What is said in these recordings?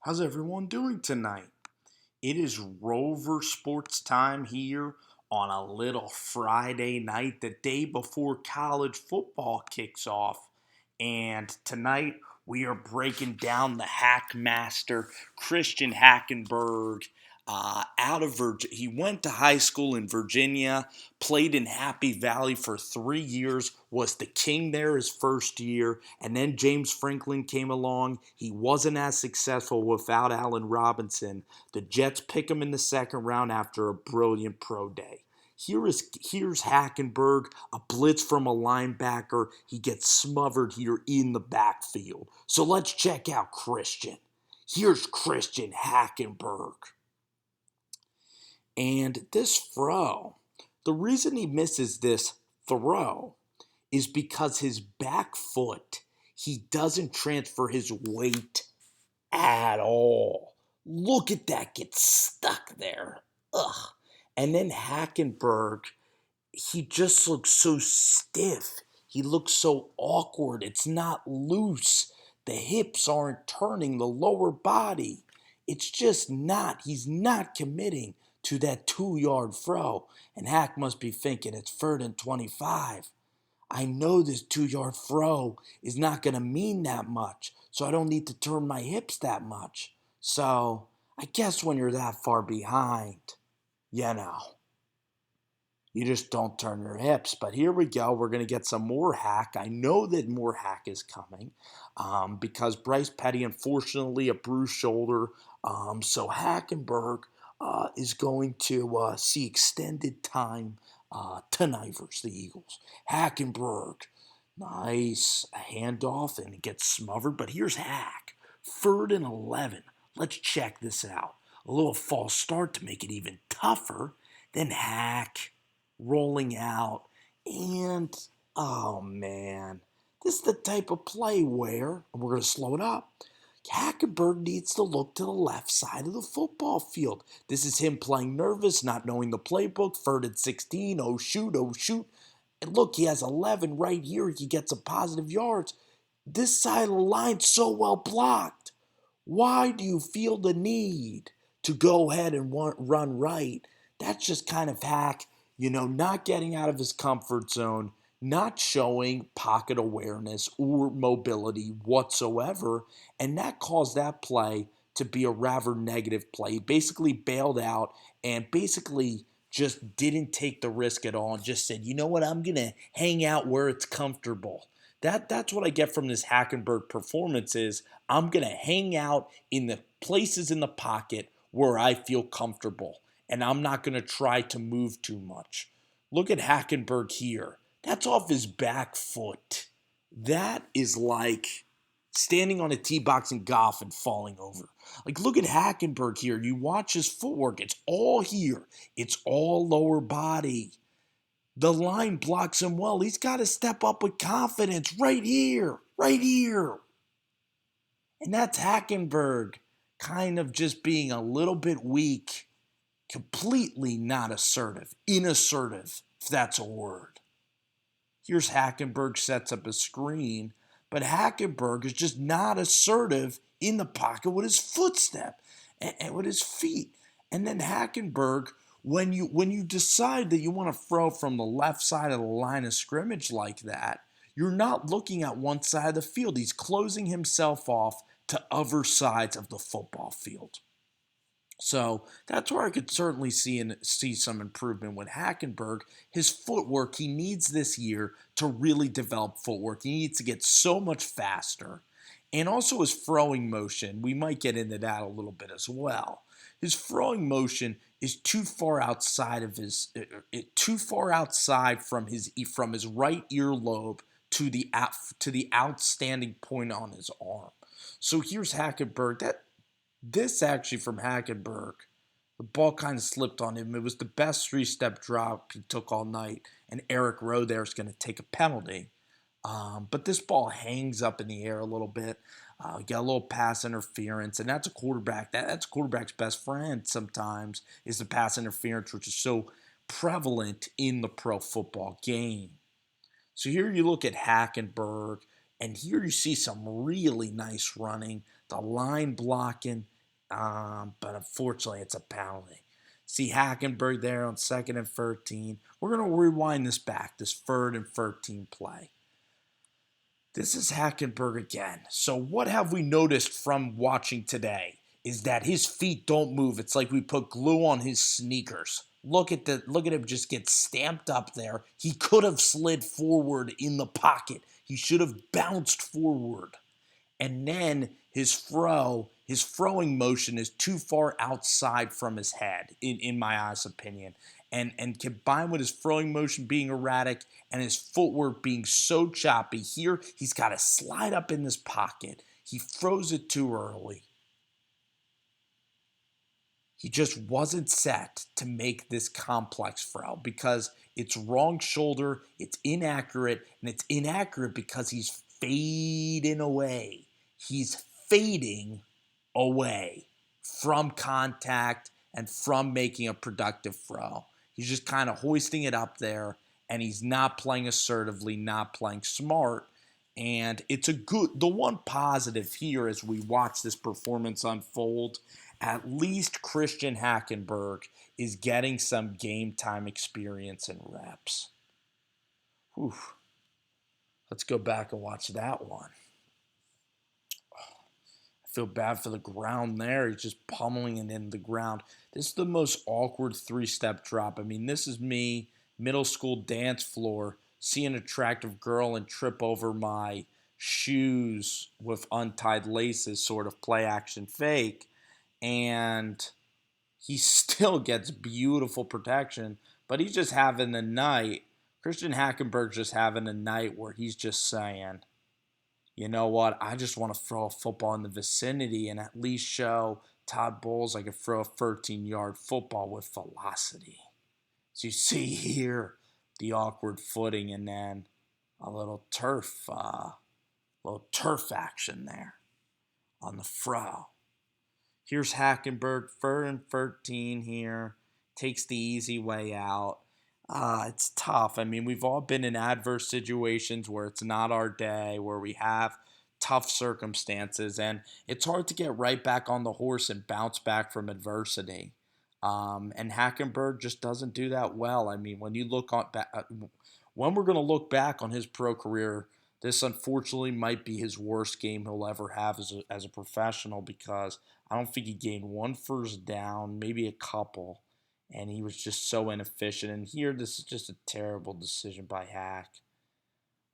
How's everyone doing tonight? It is Rover Sports time here on a little Friday night, the day before college football kicks off. And tonight we are breaking down the Hackmaster, Christian Hackenberg, out of Virginia. He went to high school in Virginia, played in Happy Valley for 3 years, was the king there his first year, and then James Franklin came along. He wasn't as successful without Allen Robinson. The Jets pick him in the second round after a brilliant pro day. Here's Hackenberg, a blitz from a linebacker. He gets smothered here in the backfield. So let's check out Christian. Here's Christian Hackenberg. And this throw, the reason he misses this throw is because his back foot, he doesn't transfer his weight at all. Look at that get stuck there. Ugh. And then Hackenberg, he just looks so stiff. He looks so awkward. It's not loose. The hips aren't turning the lower body. It's just not. He's not committing to that 2 yard throw. And Hack must be thinking it's 3rd and 25. I know this 2 yard throw is not going to mean that much, so I don't need to turn my hips that much. So I guess when you're that far behind, you know, you just don't turn your hips. But here we go. We're going to get some more Hack. I know that more Hack is coming because Bryce Petty, unfortunately, a bruised shoulder. So Hackenberg is going to see extended time tonight versus the Eagles. Hackenberg, nice. A handoff and it gets smothered. But here's Hack. 3rd and 11. Let's check this out. A little false start to make it even tougher. Then Hack rolling out. And, oh man, this is the type of play where, and we're going to slow it up, Hackenberg needs to look to the left side of the football field. This is him playing nervous, not knowing the playbook. 3rd and 16, oh shoot, oh shoot. And look, he has 11 right here. He gets some positive yards. This side of the line so well blocked. Why do you feel the need to go ahead and run right? That's just kind of Hack, not getting out of his comfort zone, not showing pocket awareness or mobility whatsoever. And that caused that play to be a rather negative play. He basically bailed out and basically just didn't take the risk at all and just said, you know what, I'm going to hang out where it's comfortable. That's what I get from this Hackenberg performance is I'm going to hang out in the places in the pocket where I feel comfortable, and I'm not going to try to move too much. Look at Hackenberg here. That's off his back foot. That is like standing on a tee box in golf and falling over. Like, look at Hackenberg here. You watch his footwork. It's all here. It's all lower body. The line blocks him well. He's got to step up with confidence right here, right here. And that's Hackenberg kind of just being a little bit weak, completely not assertive, inassertive, if that's a word. Here's Hackenberg sets up a screen, but Hackenberg is just not assertive in the pocket with his footstep and with his feet. And then Hackenberg, when you decide that you want to throw from the left side of the line of scrimmage like that, you're not looking at one side of the field. He's closing himself off to other sides of the football field. So that's where I could certainly see some improvement with Hackenberg. His footwork, he needs this year to really develop footwork. He needs to get so much faster. And also his throwing motion, we might get into that a little bit as well. His throwing motion is too far outside of too far outside from his right earlobe to the outstanding point on his arm. So here's Hackenberg. This actually from Hackenberg, the ball kind of slipped on him. It was the best 3-step drop he took all night, and Eric Rowe there is going to take a penalty. But this ball hangs up in the air a little bit. You got a little pass interference, and that's a quarterback. That's a quarterback's best friend sometimes is the pass interference, which is so prevalent in the pro football game. So here you look at Hackenberg, and here you see some really nice running, the line blocking, but unfortunately, it's a penalty. See Hackenberg there on 2nd and 13. We're going to rewind this back, this 3rd and 13 play. This is Hackenberg again. So what have we noticed from watching today is that his feet don't move. It's like we put glue on his sneakers. Look at him just get stamped up there. He could have slid forward in the pocket. He should have bounced forward. And then his throwing motion is too far outside from his head, in my honest opinion. And combined with his throwing motion being erratic and his footwork being so choppy, here he's got to slide up in this pocket. He throws it too early. He just wasn't set to make this complex throw because it's wrong shoulder, it's inaccurate, and it's inaccurate because he's fading away. He's fading away from contact and from making a productive throw. He's just kind of hoisting it up there, and he's not playing assertively, not playing smart. And the one positive here as we watch this performance unfold, at least Christian Hackenberg is getting some game time experience and reps. Whew. Let's go back and watch that one. I feel bad for the ground there. He's just pummeling it in the ground. This is the most awkward 3-step drop. I mean, this is me, middle school dance floor, see an attractive girl and trip over my shoes with untied laces, sort of play action fake. And he still gets beautiful protection, but he's just having a night. Christian Hackenberg's just having a night where he's just saying, you know what, I just want to throw a football in the vicinity and at least show Todd Bowles I can throw a 13-yard football with velocity. So you see here the awkward footing and then a little turf action there on the throw. Here's Hackenberg, 3rd and 13 here. Takes the easy way out. It's tough. I mean, we've all been in adverse situations where it's not our day, where we have tough circumstances, and it's hard to get right back on the horse and bounce back from adversity. And Hackenberg just doesn't do that well. I mean, when we're going to look back on his pro career, this unfortunately might be his worst game he'll ever have as a professional because I don't think he gained one first down, maybe a couple, and he was just so inefficient. And here, this is just a terrible decision by Hack.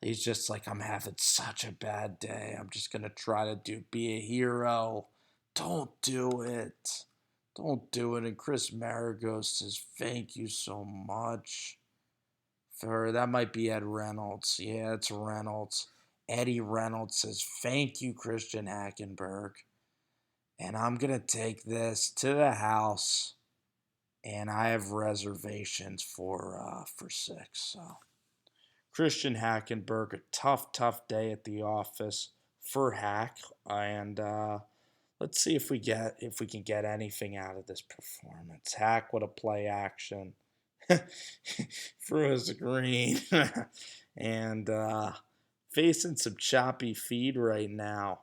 He's just like, I'm having such a bad day. I'm just going to try to be a hero. Don't do it. Don't do it. And Chris Marigot says, thank you so much. That might be Ed Reynolds. Yeah, it's Reynolds. Eddie Reynolds says, thank you, Christian Hackenberg. And I'm going to take this to the house. And I have reservations for 6. So Christian Hackenberg, a tough day at the office for Hack. And let's see if we can get anything out of this performance. Hack with a play action. Through his green. And facing some choppy feed right now.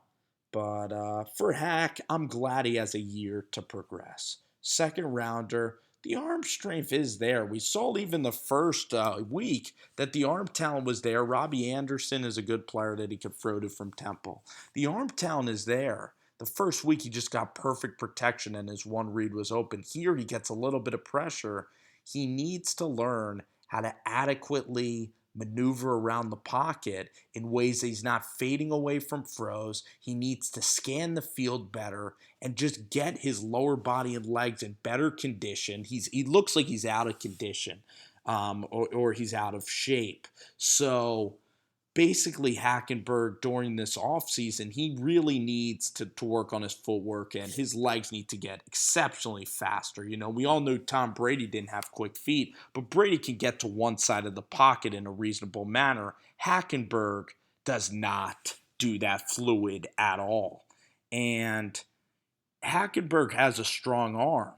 But for Hack, I'm glad he has a year to progress. Second rounder, the arm strength is there. We saw even the first week that the arm talent was there. Robbie Anderson is a good player that he could throw to from Temple. The arm talent is there. The first week he just got perfect protection and his one read was open. Here he gets a little bit of pressure. He needs to learn how to adequately maneuver around the pocket in ways that he's not fading away from throws. He needs to scan the field better and just get his lower body and legs in better condition. He looks like he's out of condition or he's out of shape. So basically Hackenberg during this offseason, he really needs to work on his footwork and his legs need to get exceptionally faster. You know, we all knew Tom Brady didn't have quick feet, but Brady can get to one side of the pocket in a reasonable manner. Hackenberg does not do that fluid at all. And Hackenberg has a strong arm.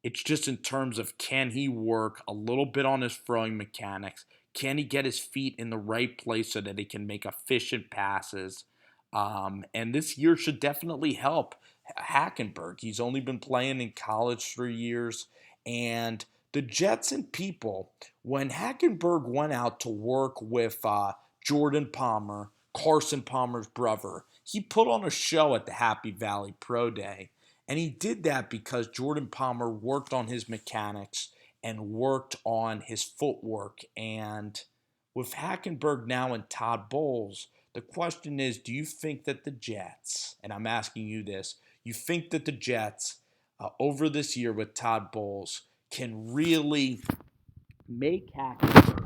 It's just in terms of can he work a little bit on his throwing mechanics? Can he get his feet in the right place so that he can make efficient passes? And this year should definitely help Hackenberg. He's only been playing in college 3 years. And the Jets and people, when Hackenberg went out to work with Jordan Palmer, Carson Palmer's brother, he put on a show at the Happy Valley Pro Day. And he did that because Jordan Palmer worked on his mechanics and worked on his footwork. And with Hackenberg now and Todd Bowles, the question is, do you think that the Jets, and I'm asking you this, you think that the Jets over this year with Todd Bowles can really make Hackenberg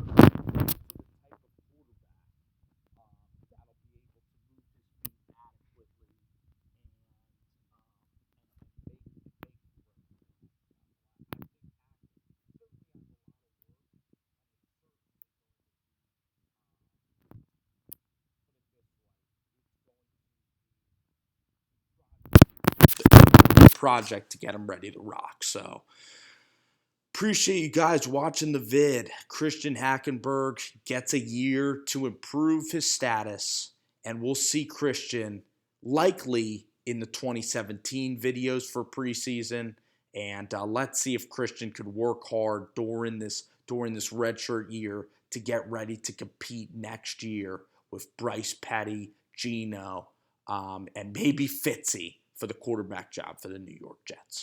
project to get him ready to rock? So appreciate you guys watching the vid. Christian Hackenberg gets a year to improve his status, and we'll see Christian likely in the 2017 videos for preseason. And let's see if Christian could work hard during this redshirt year to get ready to compete next year with Bryce Petty, Geno, and maybe Fitzy for the quarterback job for the New York Jets.